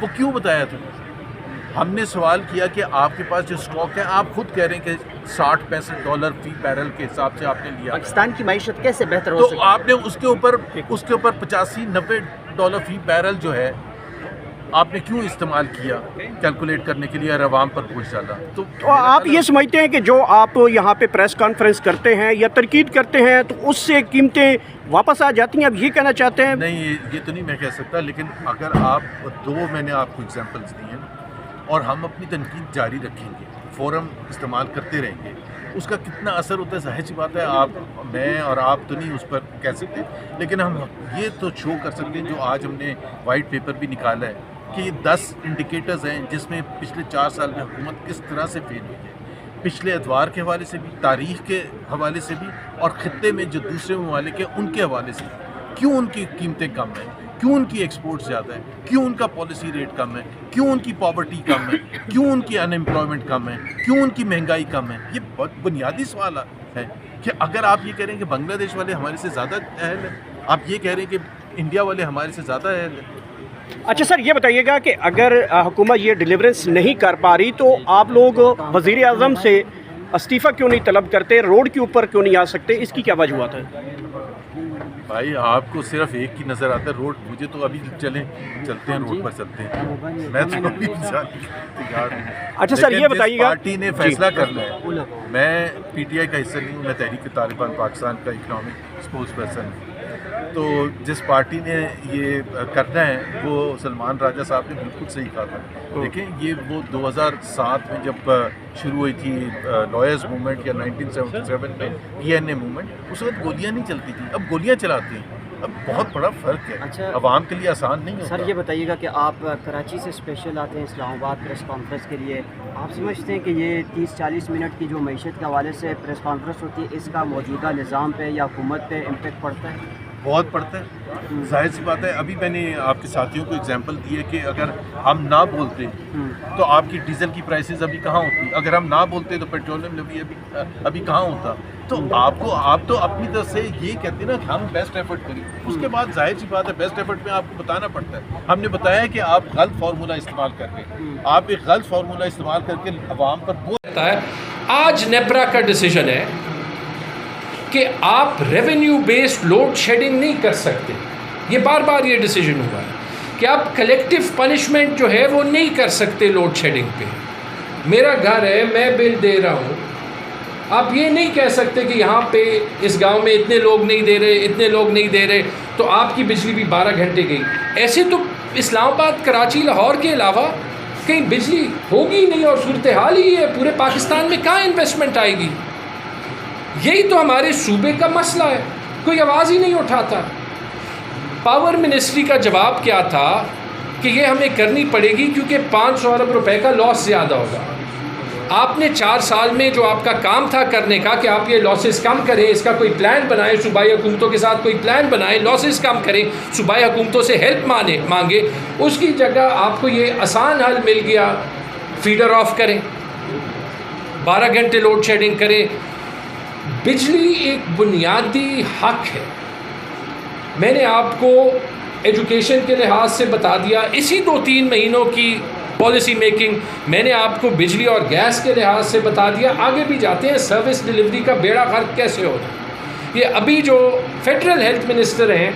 وہ کیوں بتایا تھا؟ ہم نے سوال کیا کہ آپ کے پاس جو اسٹاک ہے، آپ خود کہہ رہے ہیں کہ $60-65 فی بیرل کے حساب سے آپ نے لیا، پاکستان کی معیشت کیسے بہتر ہو تو سکتی؟ آپ نے اس کے اوپر $85-90 فی بیرل جو ہے آپ نے کیوں استعمال کیا کیلکولیٹ کرنے کے لیے اور عوام پر بوجھ ڈالا؟ تو آپ یہ سمجھتے ہیں کہ جو آپ یہاں پہ پریس کانفرنس کرتے ہیں یا تنقید کرتے ہیں تو اس سے قیمتیں واپس آ جاتی ہیں؟ اب یہ کہنا چاہتے ہیں؟ نہیں، یہ تو نہیں میں کہہ سکتا، لیکن اگر آپ میں نے آپ کو ایگزامپلس دی ہیں اور ہم اپنی تنقید جاری رکھیں گے، فورم استعمال کرتے رہیں گے، اس کا کتنا اثر ہوتا ہے ظاہر سی بات ہے میں اور آپ تو نہیں اس پر کہہ سکتے، لیکن ہم یہ تو شو کر سکتے ہیں جو آج ہم نے وائٹ پیپر بھی نکالا ہے کہ یہ 10 انڈیکیٹرز ہیں جس میں پچھلے 4 سال میں حکومت کس طرح سے فیل ہوئی ہے، پچھلے ادوار کے حوالے سے بھی، تاریخ کے حوالے سے بھی، اور خطے میں جو دوسرے ممالک ہیں ان کے حوالے سے کیوں ان کی قیمتیں کم ہیں، کیوں ان کی ایکسپورٹ زیادہ ہے، کیوں ان کا پالیسی ریٹ کم ہے، کیوں ان کی پاورٹی کم ہے، کیوں ان کی ان ایمپلائمنٹ کم ہے، کیوں ان کی مہنگائی کم ہے۔ یہ بہت بنیادی سوال ہے کہ اگر آپ یہ کہہ رہے ہیں کہ بنگلہ دیش والے ہمارے سے زیادہ اہل ہیں، آپ یہ کہہ رہے ہیں کہ انڈیا والے ہمارے سے زیادہ اہل ہیں۔ اچھا سر، یہ بتائیے گا کہ اگر حکومت یہ ڈیلیورنس نہیں کر پا رہی تو آپ لوگ وزیر اعظم سے استعفیٰ کیوں نہیں طلب کرتے، روڈ کے اوپر کیوں نہیں آ سکتے؟ اس کی کیا وجوہات ہے؟ بھائی آپ کو صرف ایک کی نظر آتا ہے روڈ، مجھے تو ابھی چلتے ہیں روڈ پر چلتے ہیں، میں تو ابھی تیار ہوں۔ اچھا سر، یہ بتائیے گا، پارٹی نے فیصلہ کرنا ہے، میں پی ٹی آئی کا حصہ نہیں ہوں، میں تحریک طالبان پاکستان کا اکنامک اسپوکس پرسن ہوں، تو جس پارٹی نے یہ کرنا ہے وہ سلمان راجہ صاحب نے بالکل صحیح کہا تھا۔ دیکھیں یہ وہ 2007 میں جب شروع ہوئی تھی لائرز موومنٹ یا 1977 میں PNA موومنٹ، اس وقت گولیاں نہیں چلتی تھیں، اب گولیاں چلاتی ہیں، اب بہت بڑا فرق ہے، اچھا عوام کے لیے آسان نہیں ہوتا۔ سر یہ بتائیے گا کہ آپ کراچی سے اسپیشل آتے ہیں اسلام آباد پریس کانفرنس کے لیے، آپ سمجھتے ہیں کہ یہ 30-40 منٹ کی جو معیشت کے حوالے سے پریس کانفرنس ہوتی ہے، اس کا موجودہ نظام پہ یا حکومت پہ امپیکٹ پڑتا ہے؟ بہت پڑتا ہے، ظاہر سی بات ہے۔ ابھی میں نے آپ کے ساتھیوں کو ایگزامپل دی ہے کہ اگر ہم نہ بولتے تو آپ کی ڈیزل کی پرائسز ابھی کہاں ہوتی، اگر ہم نہ بولتے تو پیٹرولیم ابھی کہاں ہوتا، تو آپ تو اپنی طرف سے یہ کہتے ہیں نا کہ ہم بیسٹ ایفرٹ کریں، اس کے بعد ظاہر سی بات ہے بیسٹ ایفرٹ میں آپ کو بتانا پڑتا ہے۔ ہم نے بتایا کہ آپ غلط فارمولہ استعمال کر رہے ہیں، آپ ایک غلط فارمولہ استعمال کر کے عوام پر بوجھ۔ آج نیپرا کا ڈیسیجن ہے کہ آپ ریونیو بیسڈ لوڈ شیڈنگ نہیں کر سکتے، یہ بار بار یہ ڈیسیجن ہوا ہے کہ آپ کلیکٹیو پنشمنٹ جو ہے وہ نہیں کر سکتے لوڈ شیڈنگ پہ۔ میرا گھر ہے، میں بل دے رہا ہوں، آپ یہ نہیں کہہ سکتے کہ یہاں پہ اس گاؤں میں اتنے لوگ نہیں دے رہے، اتنے لوگ نہیں دے رہے، تو آپ کی بجلی بھی 12 گھنٹے گئی۔ ایسے تو اسلام آباد، کراچی، لاہور کے علاوہ کہیں بجلی ہوگی نہیں، اور صورتحال ہی ہے، پورے پاکستان میں کہاں انویسٹمنٹ آئے گی؟ یہی تو ہمارے صوبے کا مسئلہ ہے، کوئی آواز ہی نہیں اٹھاتا۔ پاور منسٹری کا جواب کیا تھا کہ یہ ہمیں کرنی پڑے گی کیونکہ 500 ارب روپے کا لاس زیادہ ہوگا۔ آپ نے 4 سال میں جو آپ کا کام تھا کرنے کا کہ آپ یہ لاسز کم کریں، اس کا کوئی پلان بنائیں، صوبائی حکومتوں کے ساتھ کوئی پلان بنائیں، لاسز کم کریں، صوبائی حکومتوں سے ہیلپ مانگے، اس کی جگہ آپ کو یہ آسان حل مل گیا، فیڈر آف کریں، 12 گھنٹے لوڈ شیڈنگ کریں۔ بجلی ایک بنیادی حق ہے، میں نے آپ کو ایجوکیشن کے لحاظ سے بتا دیا، اسی 2-3 مہینوں کی پالیسی میکنگ میں نے آپ کو بجلی اور گیس کے لحاظ سے بتا دیا۔ آگے بھی جاتے ہیں، سروس ڈیلیوری کا بیڑا غرق کیسے ہوتا۔ یہ ابھی جو فیڈرل ہیلتھ منسٹر ہیں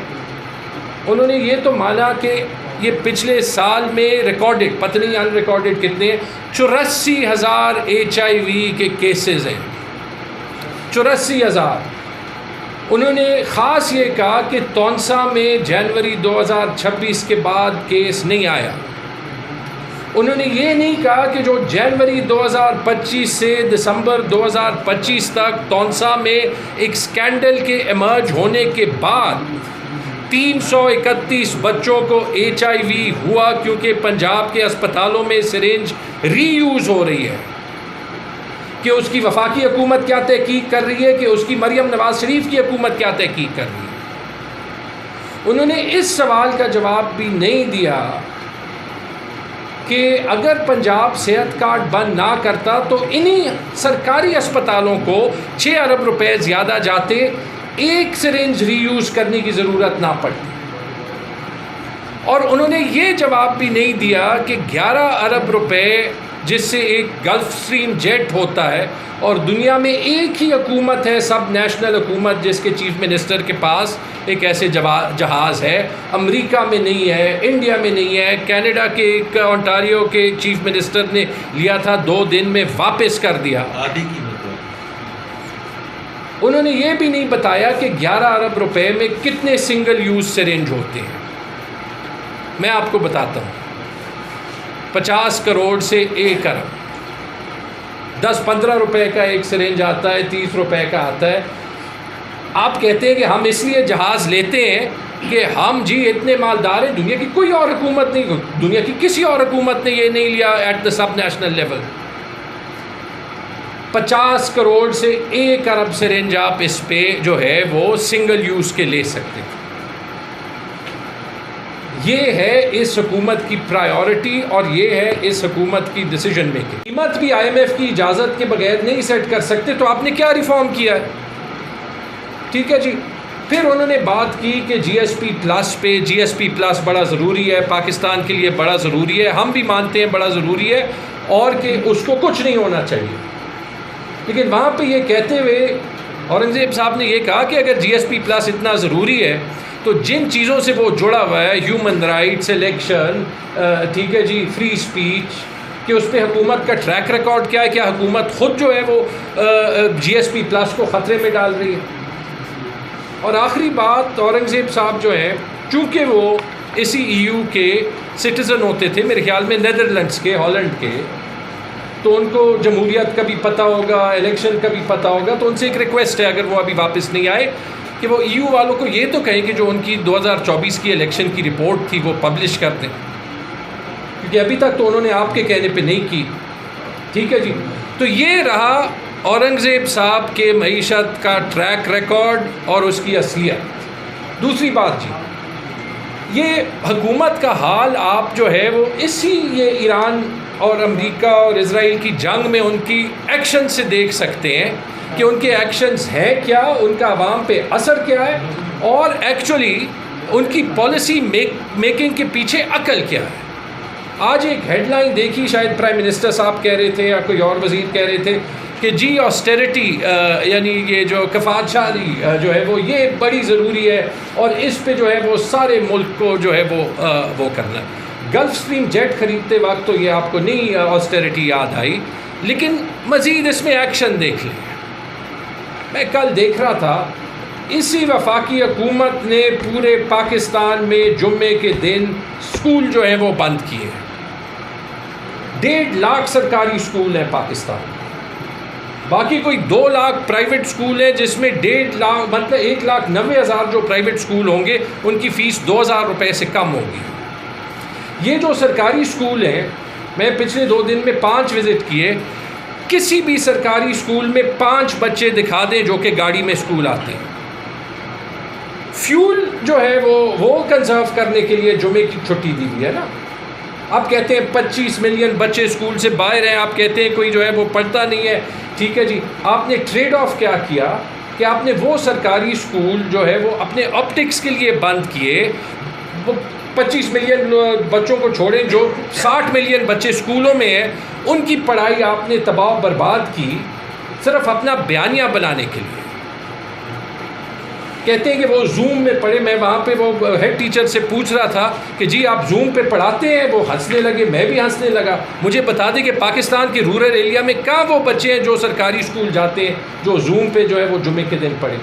انہوں نے یہ تو مانا کہ یہ پچھلے سال میں ریکارڈڈ، پتہ نہیں ان ریکارڈڈ کتنے، 84,000 HIV کے کیسز ہیں، 84,000۔ انہوں نے خاص یہ کہا کہ تونسا میں جنوری 2026 کے بعد کیس نہیں آیا۔ انہوں نے یہ نہیں کہا کہ جو جنوری 2025 سے دسمبر 2025 تک تونسا میں ایک سکینڈل کے ایمرج ہونے کے بعد 331 بچوں کو HIV ہوا کیونکہ پنجاب کے اسپتالوں میں سرنج ری یوز ہو رہی ہے، کہ اس کی وفاقی حکومت کیا تحقیق کر رہی ہے، کہ اس کی مریم نواز شریف کی حکومت کیا تحقیق کر رہی ہے۔ انہوں نے اس سوال کا جواب بھی نہیں دیا کہ اگر پنجاب صحت کارڈ بند نہ کرتا تو انہی سرکاری اسپتالوں کو 6 ارب روپے زیادہ جاتے، ایک سرنج ری یوز کرنے کی ضرورت نہ پڑتی۔ اور انہوں نے یہ جواب بھی نہیں دیا کہ 11 ارب روپے جس سے ایک گلف اسٹریم جیٹ ہوتا ہے، اور دنیا میں ایک ہی حکومت ہے سب نیشنل حکومت جس کے چیف منسٹر کے پاس ایک ایسے جہاز ہے، امریکہ میں نہیں ہے، انڈیا میں نہیں ہے، کینیڈا کے ایک اونٹاریو کے چیف منسٹر نے لیا تھا 2 دن میں واپس کر دیا۔ انہوں نے یہ بھی نہیں بتایا کہ 11 ارب روپے میں کتنے سنگل یوز سرنج ہوتے ہیں۔ میں آپ کو بتاتا ہوں، 50 کروڑ سے 1 ارب، 10-15 روپے کا ایک سرنج آتا ہے، 30 روپے کا آتا ہے۔ آپ کہتے ہیں کہ ہم اس لیے جہاز لیتے ہیں کہ ہم جی اتنے مالدار ہیں، دنیا کی کوئی اور حکومت نہیں، دنیا کی کسی اور حکومت نے یہ نہیں لیا at the subnational level. 50 crore سے 1 ارب سرنج آپ اس پہ جو ہے وہ سنگل یوز کے لے سکتے ہیں۔ یہ ہے اس حکومت کی پرائیورٹی اور یہ ہے اس حکومت کی ڈیسیجن میکنگ۔ قیمت بھی IMF کی اجازت کے بغیر نہیں سیٹ کر سکتے، تو آپ نے کیا ریفارم کیا ہے؟ ٹھیک ہے جی۔ پھر انہوں نے بات کی کہ GSP پلس پہ، GSP پلس بڑا ضروری ہے، پاکستان کے لیے بڑا ضروری ہے، ہم بھی مانتے ہیں بڑا ضروری ہے، اور کہ اس کو کچھ نہیں ہونا چاہیے۔ لیکن وہاں پہ یہ کہتے ہوئے اورنگزیب صاحب نے یہ کہا کہ اگر GSP پلس اتنا ضروری ہے تو جن چیزوں سے وہ جڑا ہوا ہے، ہیومن رائٹس، الیکشن، ٹھیک ہے جی، فری اسپیچ، کہ اس پہ حکومت کا ٹریک ریکارڈ کیا ہے؟ کیا حکومت خود جو ہے وہ GSP پلس کو خطرے میں ڈال رہی ہے؟ اور آخری بات، اورنگزیب صاحب جو ہیں، چونکہ وہ اسی EU کے سٹیزن ہوتے تھے، میرے خیال میں نیدرلینڈس کے، ہالینڈ کے، تو ان کو جمہوریت کا بھی پتہ ہوگا، الیکشن کا بھی پتہ ہوگا، تو ان سے ایک ریکویسٹ ہے اگر وہ ابھی واپس نہیں آئے کہ وہ EU والوں کو یہ تو کہیں کہ جو ان کی 2024 کی الیکشن کی رپورٹ تھی وہ پبلش کر دیں، کیونکہ ابھی تک تو انہوں نے آپ کے کہنے پہ نہیں کی۔ ٹھیک ہے جی۔ تو یہ رہا اورنگزیب صاحب کے معیشت کا ٹریک ریکارڈ اور اس کی اصلیت۔ دوسری بات جی، یہ حکومت کا حال آپ جو ہے وہ یہ ایران اور امریکہ اور اسرائیل کی جنگ میں ان کی ایکشن سے دیکھ سکتے ہیں کہ ان کے ایکشنز ہیں کیا، ان کا عوام پہ اثر کیا ہے، اور ایکچولی ان کی پالیسی میکنگ کے پیچھے عقل کیا ہے۔ آج ایک ہیڈ لائن دیکھی، شاید پرائم منسٹر صاحب کہہ رہے تھے یا کوئی اور وزیر کہہ رہے تھے کہ جی آسٹیریٹی، یعنی یہ جو کفایت شاہی جو ہے وہ یہ بڑی ضروری ہے، اور اس پہ جو ہے وہ سارے ملک کو جو ہے وہ کرنا ہے۔ گلف اسٹریم جیٹ خریدتے وقت تو یہ آپ کو نہیں آسٹیریٹی یاد آئی، لیکن مزید اس میں ایکشن دیکھ لیں۔ میں کل دیکھ رہا تھا، اسی وفاقی حکومت نے پورے پاکستان میں جمعے کے دن اسکول جو ہیں وہ بند کیے ہیں۔ 1.5 لاکھ سرکاری اسکول ہیں پاکستان، باقی کوئی 2 لاکھ پرائیویٹ اسکول ہیں، جس میں 1.5 لاکھ مطلب 1,90,000 جو پرائیویٹ اسکول ہوں گے ان کی فیس 2,000 روپے سے کم ہوگی۔ یہ جو سرکاری اسکول ہیں، میں پچھلے 2 دن میں 5 وزٹ کیے، کسی بھی سرکاری اسکول میں 5 بچے دکھا دیں جو کہ گاڑی میں اسکول آتے ہیں۔ فیول جو ہے وہ کنزرو کرنے کے لیے جمعے کی چھٹی دی ہوئی ہے نا۔ آپ کہتے ہیں 25 ملین بچے اسکول سے باہر ہیں، آپ کہتے ہیں کوئی جو ہے وہ پڑھتا نہیں ہے، ٹھیک ہے جی۔ آپ نے ٹریڈ آف کیا کیا کہ آپ نے وہ سرکاری اسکول جو ہے وہ اپنے آپٹکس کے لیے بند کیے، وہ 25 ملین بچوں کو چھوڑیں، جو 60 ملین بچے اسکولوں میں ہیں، ان کی پڑھائی آپ نے تباہ و برباد کی صرف اپنا بیانیہ بنانے کے لیے۔ کہتے ہیں کہ وہ زوم میں پڑھے، میں وہاں پہ وہ ہیڈ ٹیچر سے پوچھ رہا تھا کہ جی آپ زوم پہ پڑھاتے ہیں، وہ ہنسنے لگے، میں بھی ہنسنے لگا۔ مجھے بتا دیں کہ پاکستان کے رورل ایریا میں کہاں وہ بچے ہیں جو سرکاری اسکول جاتے ہیں جو زوم پہ جو ہے وہ جمعے کے دن پڑھیں۔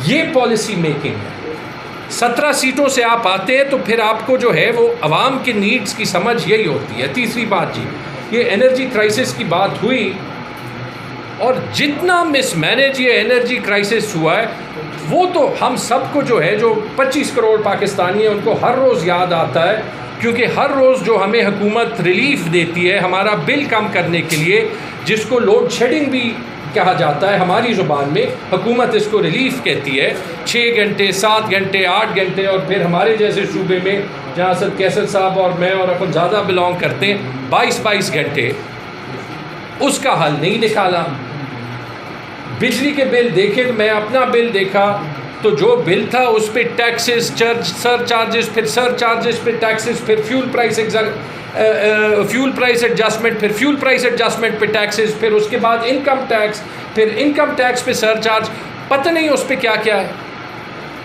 یہ پالیسی میکنگ ہے۔ 17 سیٹوں سے آپ آتے ہیں تو پھر آپ کو جو ہے وہ عوام کے نیڈز کی سمجھ یہی ہوتی ہے۔ تیسری بات جی، یہ انرجی کرائسس کی بات ہوئی، اور جتنا مس مینیج یہ انرجی کرائسس ہوا ہے وہ تو ہم سب کو جو ہے، جو 25 کروڑ پاکستانی ہیں، ان کو ہر روز یاد آتا ہے، کیونکہ ہر روز جو ہمیں حکومت ریلیف دیتی ہے ہمارا بل کم کرنے کے لیے، جس کو لوڈ شیڈنگ بھی کہا جاتا ہے ہماری زبان میں، حکومت اس کو ریلیف کہتی ہے۔ 6 گھنٹے، 7 گھنٹے، 8 گھنٹے، اور پھر ہمارے جیسے صوبے میں جہاں سر کیسر صاحب اور میں اور اپن زیادہ بلانگ کرتے ہیں، 22 گھنٹے، اس کا حل نہیں نکالا۔ بجلی کے بل دیکھیں، میں اپنا بل دیکھا تو جو بل تھا اس پہ ٹیکسز سر چارجز، پھر سر چارجز پہ ٹیکسز، پھر فیول پرائس ایڈجسٹمنٹ، پھر فیول پرائس ایڈجسٹمنٹ پہ ٹیکسز، پھر اس کے بعد انکم ٹیکس، پھر انکم ٹیکس پہ سر چارج، پتہ نہیں اس پہ کیا کیا ہے.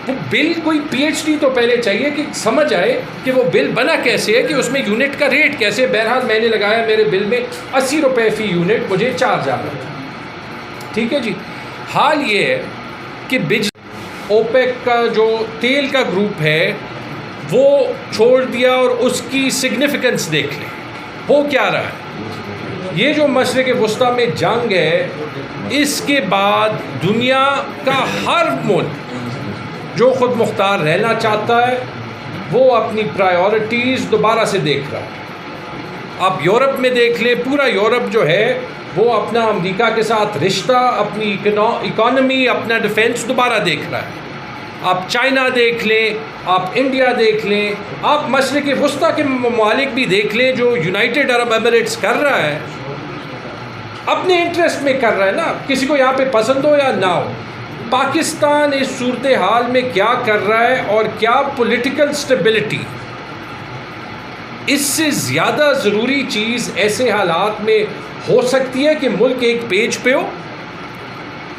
وہ بل کوئی پی ایچ ڈی تو پہلے چاہیے کہ سمجھ آئے کہ وہ بل بنا کیسے ہے، کہ اس میں یونٹ کا ریٹ کیسے. بہرحال میں نے لگایا میرے بل میں 80 روپے فی یونٹ مجھے چارج آ رہا تھا. ٹھیک ہے جی. حال یہ ہے کہ اوپیک کا جو تیل کا گروپ ہے وہ چھوڑ دیا، اور اس کی سگنیفیکنس دیکھ لیں وہ کیا رہا ہے. یہ جو مشرق وسطیٰ میں جنگ ہے، اس کے بعد دنیا کا ہر ملک جو خود مختار رہنا چاہتا ہے وہ اپنی پرائیورٹیز دوبارہ سے دیکھ رہا ہے. آپ یورپ میں دیکھ لیں، پورا یورپ جو ہے وہ اپنا امریکہ کے ساتھ رشتہ، اپنی اکانومی، اپنا ڈیفنس دوبارہ دیکھ رہا ہے. آپ چائنا دیکھ لیں، آپ انڈیا دیکھ لیں، آپ مشرق وسطیٰ کے ممالک بھی دیکھ لیں. جو یونائٹڈ عرب ایمریٹس کر رہا ہے اپنے انٹرسٹ میں کر رہا ہے نا، کسی کو یہاں پہ پسند ہو یا نہ ہو. پاکستان اس صورتحال میں کیا کر رہا ہے اور کیا پولیٹیکل سٹیبلٹی، اس سے زیادہ ضروری چیز ایسے حالات میں ہو سکتی ہے کہ ملک ایک پیج پہ ہو،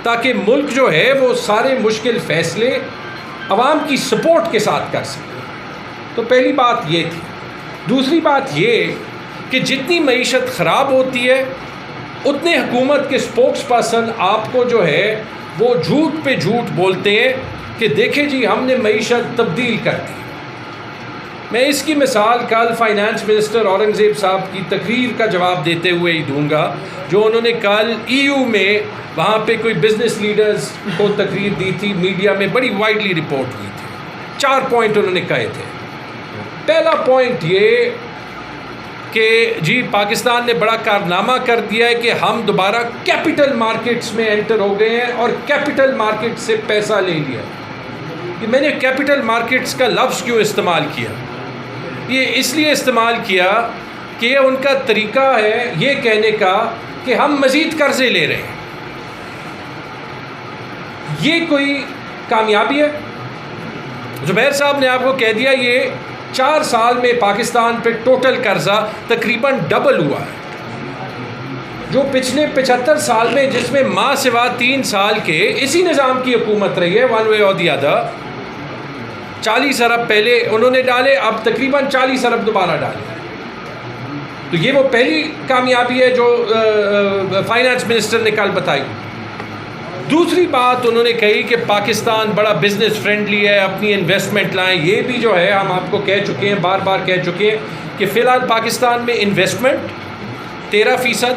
تاکہ ملک جو ہے وہ سارے مشکل فیصلے عوام کی سپورٹ کے ساتھ کر سکے. تو پہلی بات یہ تھی. دوسری بات یہ کہ جتنی معیشت خراب ہوتی ہے اتنے حکومت کے اسپوکس پرسن آپ کو جو ہے وہ جھوٹ پہ جھوٹ بولتے ہیں کہ دیکھیں جی ہم نے معیشت تبدیل کر دی. میں اس کی مثال کل فائنانس منسٹر اورنگزیب صاحب کی تقریر کا جواب دیتے ہوئے ہی دوں گا، جو انہوں نے کل EU میں وہاں پہ کوئی بزنس لیڈرز کو تقریر دی تھی، میڈیا میں بڑی وائڈلی رپورٹ ہوئی تھی. 4 پوائنٹ انہوں نے کہے تھے. پہلا پوائنٹ یہ کہ جی پاکستان نے بڑا کارنامہ کر دیا ہے کہ ہم دوبارہ کیپٹل مارکیٹس میں انٹر ہو گئے ہیں اور کیپٹل مارکیٹ سے پیسہ لے لیا. کہ میں نے کیپٹل مارکیٹس کا لفظ کیوں استعمال کیا؟ یہ اس لیے استعمال کیا کہ یہ ان کا طریقہ ہے یہ کہنے کا کہ ہم مزید قرضے لے رہے ہیں. یہ کوئی کامیابی ہے؟ زبیر صاحب نے آپ کو کہہ دیا یہ 4 سال میں پاکستان پہ ٹوٹل قرضہ تقریباً ڈبل ہوا ہے. جو پچھلے 75 سال میں جس میں ماں سوا 3 سال کے اسی نظام کی حکومت رہی ہے، ون وے اور دی ادر، 40 ارب پہلے انہوں نے ڈالے، اب تقریباً 40 ارب دوبارہ ڈالے. تو یہ وہ پہلی کامیابی ہے جو فائنانس منسٹر نے کل بتائی. دوسری بات انہوں نے کہی کہ پاکستان بڑا بزنس فرینڈلی ہے، اپنی انویسٹمنٹ لائیں. یہ بھی جو ہے ہم آپ کو کہہ چکے ہیں، بار بار کہہ چکے ہیں کہ فی الحال پاکستان میں انویسٹمنٹ 13%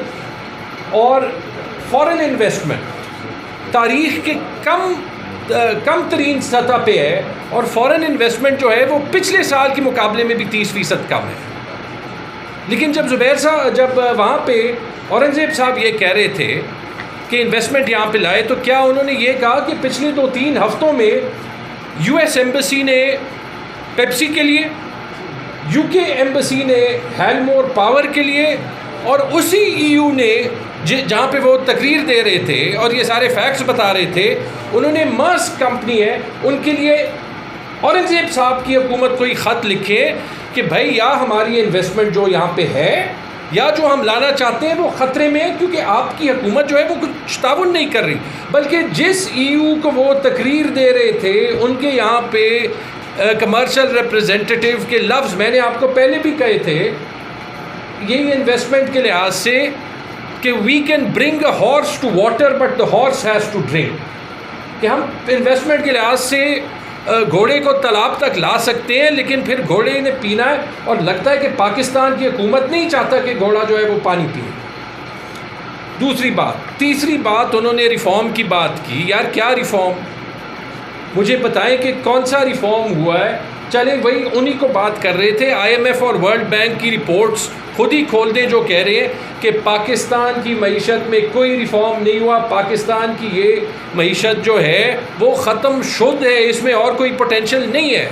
اور فارن انویسٹمنٹ تاریخ کے کم ترین سطح پہ ہے، اور فارن انویسٹمنٹ جو ہے وہ پچھلے سال کے مقابلے میں بھی 30% کم ہے. لیکن جب زبیر صاحب جب وہاں پہ اورنگزیب صاحب یہ کہہ رہے تھے کہ انویسٹمنٹ یہاں پہ لائے، تو کیا انہوں نے یہ کہا کہ پچھلے 2-3 ہفتوں میں US ایمبیسی نے پیپسی کے لیے، UK ایمبیسی نے ہیلمور پاور کے لیے، اور اسی EU نے جہاں پہ وہ تقریر دے رہے تھے اور یہ سارے فیکٹس بتا رہے تھے، انہوں نے ماسک کمپنی ہے ان کے لیے اورنگزیب صاحب کی حکومت کو ہی خط لکھے کہ بھائی یا ہماری انویسٹمنٹ جو یہاں پہ ہے یا جو ہم لانا چاہتے ہیں وہ خطرے میں ہے، کیونکہ آپ کی حکومت جو ہے وہ کچھ تعاون نہیں کر رہی. بلکہ جس EU کو وہ تقریر دے رہے تھے ان کے یہاں پہ کمرشل ریپریزنٹیٹیو کے لفظ میں نے آپ کو پہلے بھی کہے تھے، یہی انویسٹمنٹ کے لحاظ سے کہ we can bring a horse to water but the horse has to drink, کہ ہم انویسٹمنٹ کے لحاظ سے گھوڑے کو تالاب تک لا سکتے ہیں لیکن پھر گھوڑے نے پینا ہے، اور لگتا ہے کہ پاکستان کی حکومت نہیں چاہتا کہ گھوڑا جو ہے وہ پانی پیے. دوسری بات. تیسری بات انہوں نے ریفارم کی بات کی. یار کیا ریفارم؟ مجھے بتائیں کہ کون سا ریفارم ہوا ہے. چلیں وہی انہی کو بات کر رہے تھے. IMF اور ورلڈ بینک کی رپورٹس خود ہی کھول دیں جو کہہ رہے ہیں کہ پاکستان کی معیشت میں کوئی ریفارم نہیں ہوا، پاکستان کی یہ معیشت جو ہے وہ ختم شد ہے، اس میں اور کوئی پوٹینشیل نہیں ہے.